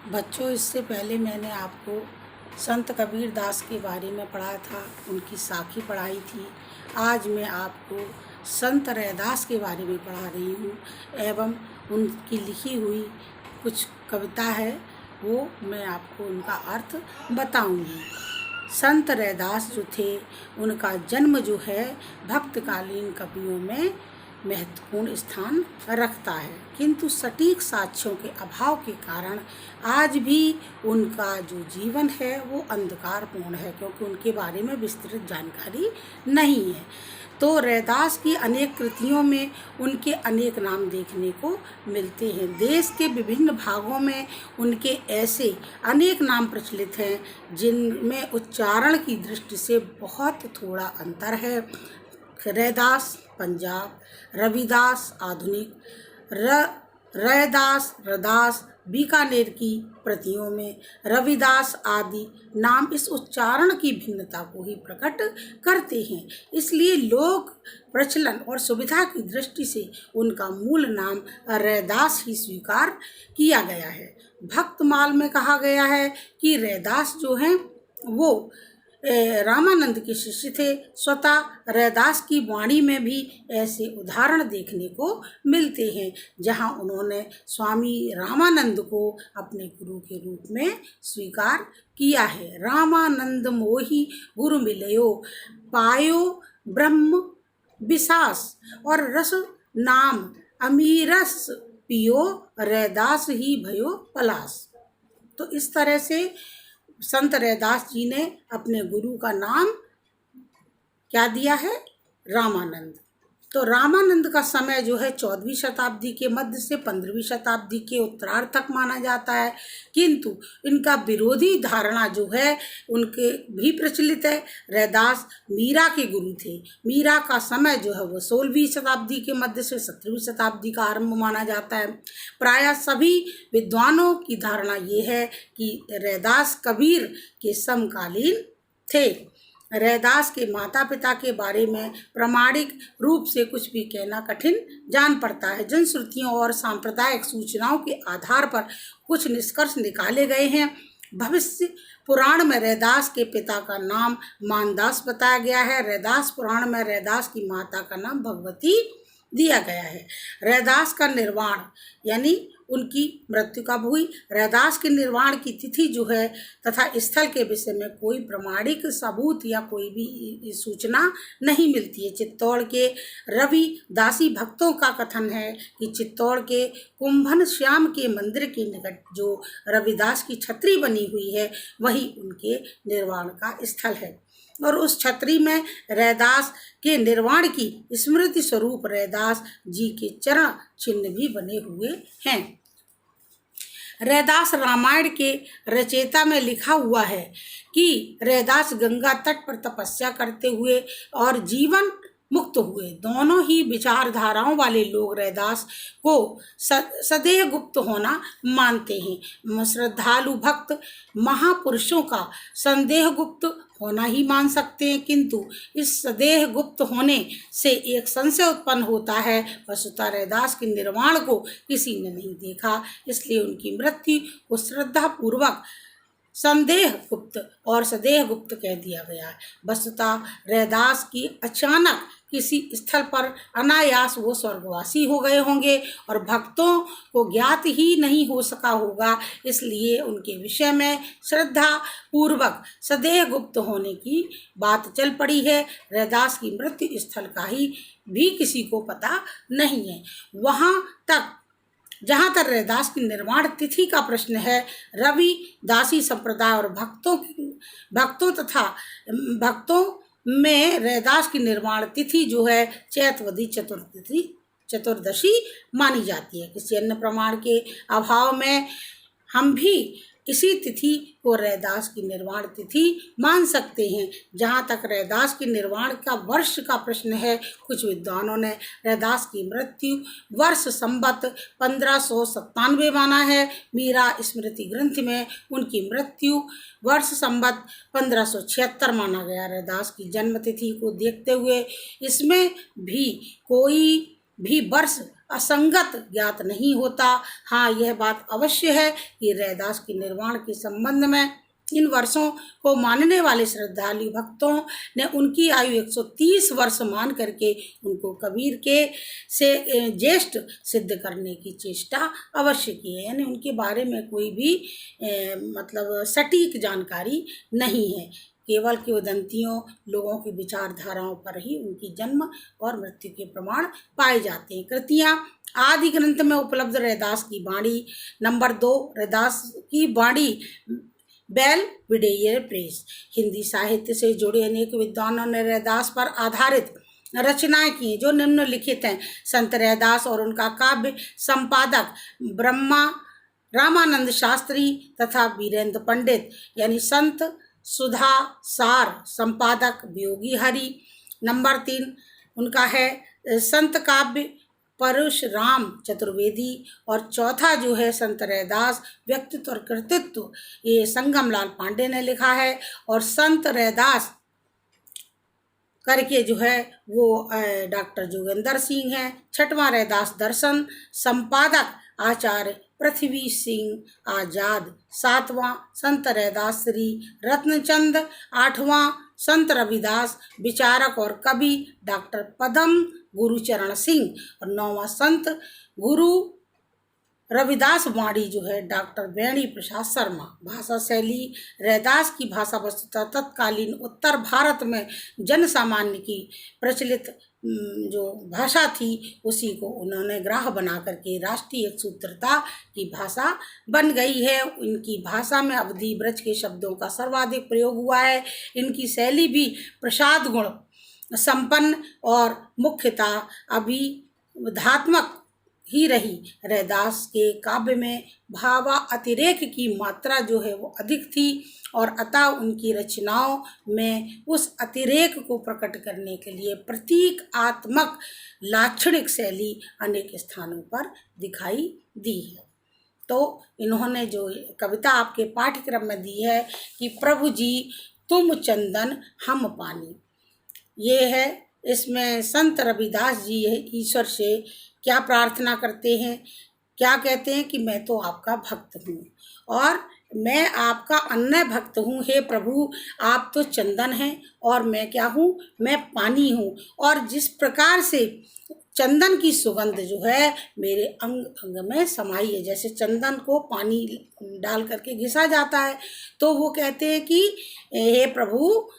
बच्चों, इससे पहले मैंने आपको संत कबीर दास के बारे में पढ़ा था, उनकी साखी पढ़ाई थी। आज मैं आपको संत रैदास के बारे में पढ़ा रही हूँ एवं उनकी लिखी हुई कुछ कविता है, वो मैं आपको उनका अर्थ बताऊंगी। संत रैदास जो थे, उनका जन्म जो है भक्तकालीन कवियों में महत्वपूर्ण स्थान रखता है, किंतु सटीक साक्ष्यों के अभाव के कारण आज भी उनका जो जीवन है वो अंधकारपूर्ण है, क्योंकि उनके बारे में विस्तृत जानकारी नहीं है। तो रैदास की अनेक कृतियों में उनके अनेक नाम देखने को मिलते हैं। देश के विभिन्न भागों में उनके ऐसे अनेक नाम प्रचलित हैं जिनमें उच्चारण की दृष्टि से बहुत थोड़ा अंतर है। रैदास पंजाब, रविदास आधुनिक, रैदास, रदास बीकानेर की प्रतियों में, रविदास आदि नाम इस उच्चारण की भिन्नता को ही प्रकट करते हैं। इसलिए लोक प्रचलन और सुविधा की दृष्टि से उनका मूल नाम रैदास ही स्वीकार किया गया है। भक्तमाल में कहा गया है कि रैदास जो हैं वो रामानंद के शिष्य थे। स्वतः रैदास की वाणी में भी ऐसे उदाहरण देखने को मिलते हैं, जहां उन्होंने स्वामी रामानंद को अपने गुरु के रूप में स्वीकार किया है। रामानंद मोहि गुरु मिलयो, पायो ब्रह्म विसास, और रस नाम अमीरस पियो, रैदास ही भयो पलास। तो इस तरह से संत रैदास जी ने अपने गुरु का नाम क्या दिया है? रामानंद। तो रामानंद का समय जो है 14वीं शताब्दी के मध्य से 15वीं शताब्दी के उत्तरार्ध तक माना जाता है, किंतु इनका विरोधी धारणा जो है उनके भी प्रचलित है। रैदास मीरा के गुरु थे। मीरा का समय जो है वो 16वीं शताब्दी के मध्य से 17वीं शताब्दी का आरंभ माना जाता है। प्रायः सभी विद्वानों की धारणा ये है कि रैदास कबीर के समकालीन थे। रैदास के माता पिता के बारे में प्रामाणिक रूप से कुछ भी कहना कठिन जान पड़ता है। जनश्रुतियों और सांप्रदायिक सूचनाओं के आधार पर कुछ निष्कर्ष निकाले गए हैं। भविष्य पुराण में रैदास के पिता का नाम मानदास बताया गया है। रैदास पुराण में रैदास की माता का नाम भगवती दिया गया है। रैदास का निर्वाण यानी उनकी मृत्यु कब हुई, रैदास के निर्वाण की तिथि जो है तथा स्थल के विषय में कोई प्रमाणिक सबूत या कोई भी सूचना नहीं मिलती है। चित्तौड़ के रविदासी भक्तों का कथन है कि चित्तौड़ के कुंभन श्याम के मंदिर के निकट जो रविदास की छतरी बनी हुई है वही उनके निर्वाण का स्थल है, और उस छतरी में रैदास के निर्वाण की स्मृति स्वरूप रैदास जी के चरण चिन्ह भी बने हुए हैं। रैदास रामायण के रचयिता में लिखा हुआ है कि रैदास गंगा तट पर तपस्या करते हुए और जीवन मुक्त हुए। दोनों ही विचारधाराओं वाले लोग रैदास को सदैव गुप्त होना मानते हैं। श्रद्धालु भक्त महापुरुषों का संदेह गुप्त होना ही मान सकते हैं, किंतु इस सदेह गुप्त होने से एक संशय उत्पन्न होता है। वस्तुतः रैदास के निर्वाण को किसी ने नहीं देखा, इसलिए उनकी मृत्यु को श्रद्धा पूर्वक संदेह गुप्त और सदेह गुप्त कह दिया गया है। वस्तुतः रैदास की अचानक किसी स्थल पर अनायास वो स्वर्गवासी हो गए होंगे और भक्तों को ज्ञात ही नहीं हो सका होगा, इसलिए उनके विषय में श्रद्धा पूर्वक सदैह गुप्त होने की बात चल पड़ी है। रैदास की मृत्यु स्थल का ही भी किसी को पता नहीं है। वहाँ तक जहाँ तक रैदास की निर्वाण तिथि का प्रश्न है, रविदासी संप्रदाय और भक्तों में रैदास की निर्वाण तिथि जो है चैतवदी चतुर्दशी मानी जाती है। किसी अन्य प्रमाण के अभाव में हम भी इसी तिथि को रैदास की निर्वाण तिथि मान सकते हैं। जहाँ तक रैदास के निर्वाण का वर्ष का प्रश्न है, कुछ विद्वानों ने रैदास की मृत्यु वर्ष संवत 1597 माना है। मीरा स्मृति ग्रंथ में उनकी मृत्यु वर्ष संवत 1576 माना गया। रैदास की जन्म तिथि को देखते हुए इसमें भी कोई भी वर्ष असंगत ज्ञात नहीं होता। हाँ, यह बात अवश्य है कि रैदास के निर्वाण के संबंध में इन वर्षों को मानने वाले श्रद्धालु भक्तों ने उनकी आयु 130 वर्ष मान करके उनको कबीर के से ज्येष्ठ सिद्ध करने की चेष्टा अवश्य की है। यानी उनके बारे में कोई भी मतलब सटीक जानकारी नहीं है। केवल किंवदंतियों, लोगों की विचारधाराओं पर ही उनकी जन्म और मृत्यु के प्रमाण पाए जाते हैं। कृतियाँ आदि ग्रंथ में उपलब्ध रैदास की वाणी। नंबर 2, रैदास की वाणी बेलविडेयर प्रेस। हिंदी साहित्य से जुड़े अनेक विद्वानों ने रैदास पर आधारित रचनाएं की जो निम्नलिखित हैं। संत रैदास और उनका काव्य संपादक ब्रह्मा रामानंद शास्त्री तथा वीरेंद्र पंडित, यानी संत सुधा सार संपादक वियोगी हरि। नंबर 3 उनका है संत काव्य परशुराम चतुर्वेदी। और चौथा जो है संत रैदास व्यक्तित्व और कृतित्व, ये संगमलाल पांडे ने लिखा है। और संत रैदास करके जो है वो डॉक्टर जोगेंद्र सिंह हैं। छठवां रैदास दर्शन संपादक आचार्य पृथ्वी सिंह आजाद। सातवां संत रैदास श्री रत्नचंद। आठवां संत रविदास विचारक और कवि डॉक्टर पदम गुरुचरण सिंह। और नौवां संत गुरु रविदास वाणी जो है डॉक्टर वेणी प्रसाद शर्मा। भाषा शैली रैदास की भाषा वस्तुतः तत्कालीन उत्तर भारत में जन सामान्य की प्रचलित जो भाषा थी उसी को उन्होंने ग्राह्य बना करके राष्ट्रीय एक सूत्रता की भाषा बन गई है। इनकी भाषा में अवधि ब्रज के शब्दों का सर्वाधिक प्रयोग हुआ है। इनकी शैली भी प्रसाद गुण संपन्न और मुख्यतः अभिधात्मक ही रही। रैदास के काव्य में भावा अतिरेक की मात्रा जो है वो अधिक थी और अतः उनकी रचनाओं में उस अतिरेक को प्रकट करने के लिए प्रतीकात्मक लाक्षणिक शैली अनेक स्थानों पर दिखाई दी है। तो इन्होंने जो कविता आपके पाठ्यक्रम में दी है कि प्रभु जी तुम चंदन हम पानी, ये है। इसमें संत रविदास जी ईश्वर से क्या प्रार्थना करते हैं, क्या कहते हैं कि मैं तो आपका भक्त हूँ और मैं आपका अन्य भक्त हूँ। हे प्रभु, आप तो चंदन हैं और मैं क्या हूँ, मैं पानी हूँ। और जिस प्रकार से चंदन की सुगंध जो है मेरे अंग अंग में समाई है, जैसे चंदन को पानी डाल करके घिसा जाता है, तो वो कहते हैं कि हे प्रभु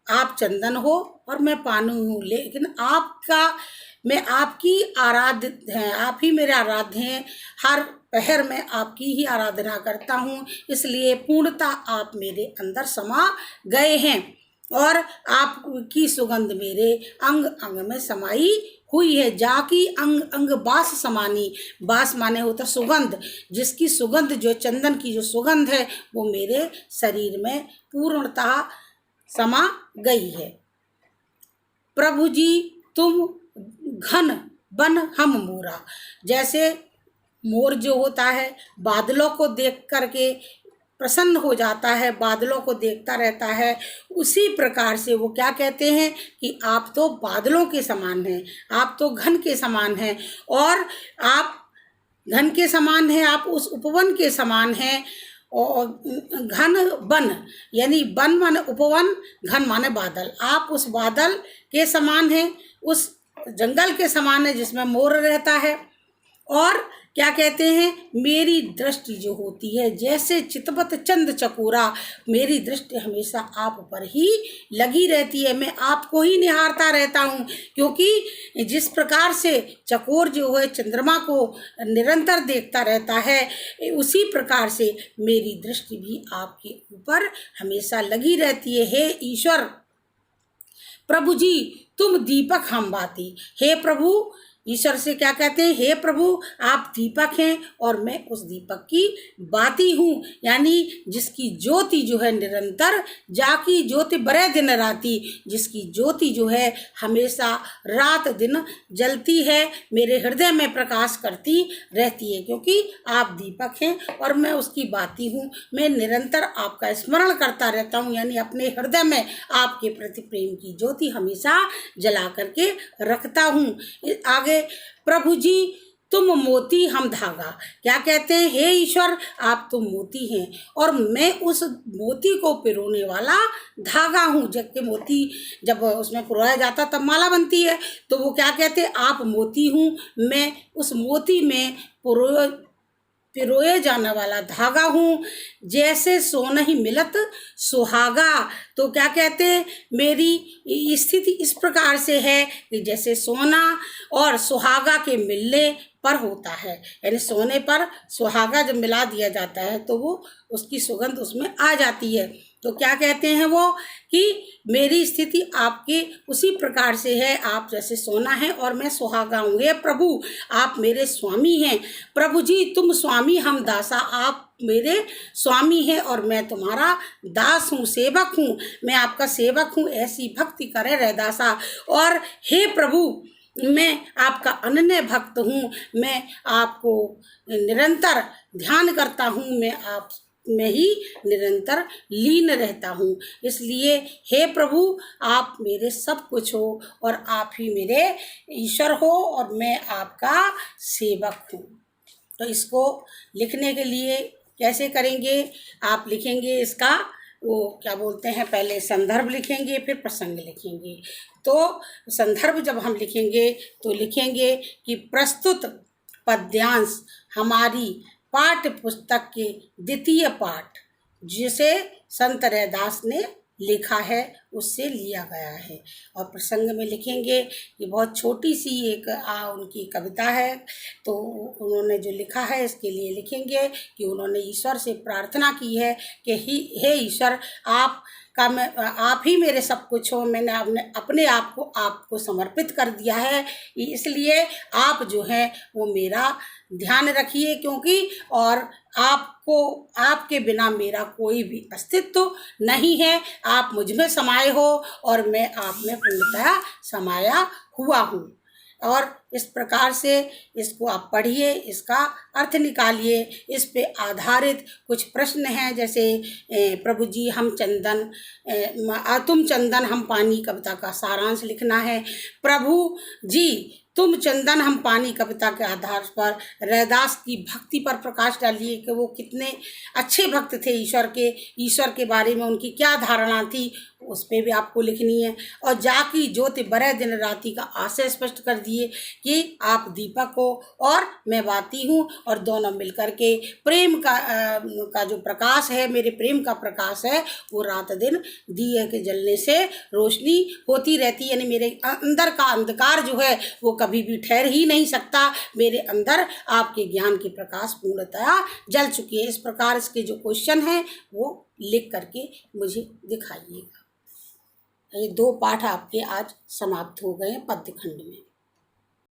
आप चंदन हो और मैं पानी हूँ, लेकिन मैं आपकी आराध्य हैं, आप ही मेरे आराध्य हैं। हर पहर में आपकी ही आराधना करता हूँ, इसलिए पूर्णतः आप मेरे अंदर समा गए हैं और आपकी सुगंध मेरे अंग अंग में समाई हुई है। जाकी अंग अंग बास समानी, बास माने होता सुगंध, जिसकी सुगंध जो चंदन की जो सुगंध है वो मेरे शरीर में पूर्णतः समा गई है। प्रभु जी तुम घन बन हम मोरा, जैसे मोर जो होता है बादलों को देख करके प्रसन्न हो जाता है, बादलों को देखता रहता है, उसी प्रकार से वो क्या कहते हैं कि आप तो बादलों के समान हैं, आप तो घन के समान हैं और आप घन के समान हैं, आप उस उपवन के समान हैं। और घन वन यानी वन माने उपवन, घन माने बादल, आप उस बादल के समान हैं, उस जंगल के समान है जिसमें मोर रहता है। और क्या कहते हैं, मेरी दृष्टि जो होती है जैसे चितवत चंद चकोरा, मेरी दृष्टि हमेशा आप पर ही लगी रहती है, मैं आपको ही निहारता रहता हूँ, क्योंकि जिस प्रकार से चकोर जो है चंद्रमा को निरंतर देखता रहता है, उसी प्रकार से मेरी दृष्टि भी आपके ऊपर हमेशा लगी रहती है। हे ईश्वर, प्रभु जी तुम दीपक हम बाती, हे प्रभु ईश्वर से क्या कहते हैं, हे प्रभु आप दीपक हैं और मैं उस दीपक की बाती हूँ, यानी जिसकी ज्योति जो है निरंतर, जाकी ज्योति बरे दिन राती, जिसकी ज्योति जो है हमेशा रात दिन जलती है, मेरे हृदय में प्रकाश करती रहती है, क्योंकि आप दीपक हैं और मैं उसकी बाती हूँ। मैं निरंतर आपका स्मरण करता रहता हूँ, यानी अपने हृदय में आपके प्रति प्रेम की ज्योति हमेशा जला करके रखता हूँ। आगे है, प्रभु जी तुम मोती हम धागा। क्या कहते हैं, हे ईश्वर आप तो मोती हैं और मैं उस मोती को पिरोने वाला धागा हूँ। जबकि मोती जब उसमें पिरोया जाता तब माला बनती है, तो वो क्या कहते हैं, आप मोती हूँ, मैं उस मोती में पिरोए जाने वाला धागा हूँ। जैसे सोना ही मिलत सुहागा, तो क्या कहते हैं, मेरी स्थिति इस प्रकार से है कि जैसे सोना और सुहागा के मिलने पर होता है, यानी सोने पर सुहागा जब मिला दिया जाता है तो वो उसकी सुगंध उसमें आ जाती है। तो क्या कहते हैं वो कि मेरी स्थिति आपके उसी प्रकार से है, आप जैसे सोना है और मैं सुहागा हूँ। हे प्रभु आप मेरे स्वामी हैं, प्रभु जी तुम स्वामी हम दासा, आप मेरे स्वामी हैं और मैं तुम्हारा दास हूँ, सेवक हूँ, मैं आपका सेवक हूँ, ऐसी भक्ति करे रह दासा। और हे प्रभु मैं आपका अनन्य भक्त हूँ, मैं आपको निरंतर ध्यान करता हूँ, मैं आप में ही निरंतर लीन रहता हूँ। इसलिए हे प्रभु आप मेरे सब कुछ हो और आप ही मेरे ईश्वर हो और मैं आपका सेवक हूँ। तो इसको लिखने के लिए कैसे करेंगे, आप लिखेंगे इसका वो क्या बोलते हैं, पहले संदर्भ लिखेंगे फिर प्रसंग लिखेंगे। तो संदर्भ जब हम लिखेंगे तो लिखेंगे कि प्रस्तुत पद्यांश हमारी पाठ्य पुस्तक के द्वितीय पाठ जिसे संत रैदास ने लिखा है उससे लिया गया है। और प्रसंग में लिखेंगे कि बहुत छोटी सी एक उनकी कविता है, तो उन्होंने जो लिखा है इसके लिए लिखेंगे कि उन्होंने ईश्वर से प्रार्थना की है कि हे ईश्वर आप ही मेरे सब कुछ हो, मैंने अपने आप को आपको समर्पित कर दिया है, इसलिए आप जो है वो मेरा ध्यान रखिए, क्योंकि और आपके बिना मेरा कोई भी अस्तित्व नहीं है, आप मुझ में समाये हो और मैं आप में पूर्णतः समाया हुआ हूँ। और इस प्रकार से इसको आप पढ़िए, इसका अर्थ निकालिए। इस पे आधारित कुछ प्रश्न हैं, जैसे प्रभु जी हम चंदन तुम चंदन हम पानी कविता का सारांश लिखना है। प्रभु जी तुम चंदन हम पानी कविता के आधार पर रैदास की भक्ति पर प्रकाश डालिए कि वो कितने अच्छे भक्त थे, ईश्वर के बारे में उनकी क्या धारणा थी, उस पर भी आपको लिखनी है। और जाकी ज्योति बरह दिन राती का आशय स्पष्ट कर दिए कि आप दीपक हो और मैं बाती हूँ, और दोनों मिलकर के प्रेम का जो प्रकाश है, मेरे प्रेम का प्रकाश है, वो रात दिन दिए के जलने से रोशनी होती रहती, यानी मेरे अंदर का अंधकार जो है वो कभी भी ठहर ही नहीं सकता, मेरे अंदर आपके ज्ञान की प्रकाश पूर्णतया जल चुकी है। इस प्रकार इसके जो क्वेश्चन हैं वो लिख करके मुझे दिखाइएगा। ये 2 पाठ आपके आज समाप्त हो गए पद्य खंड में।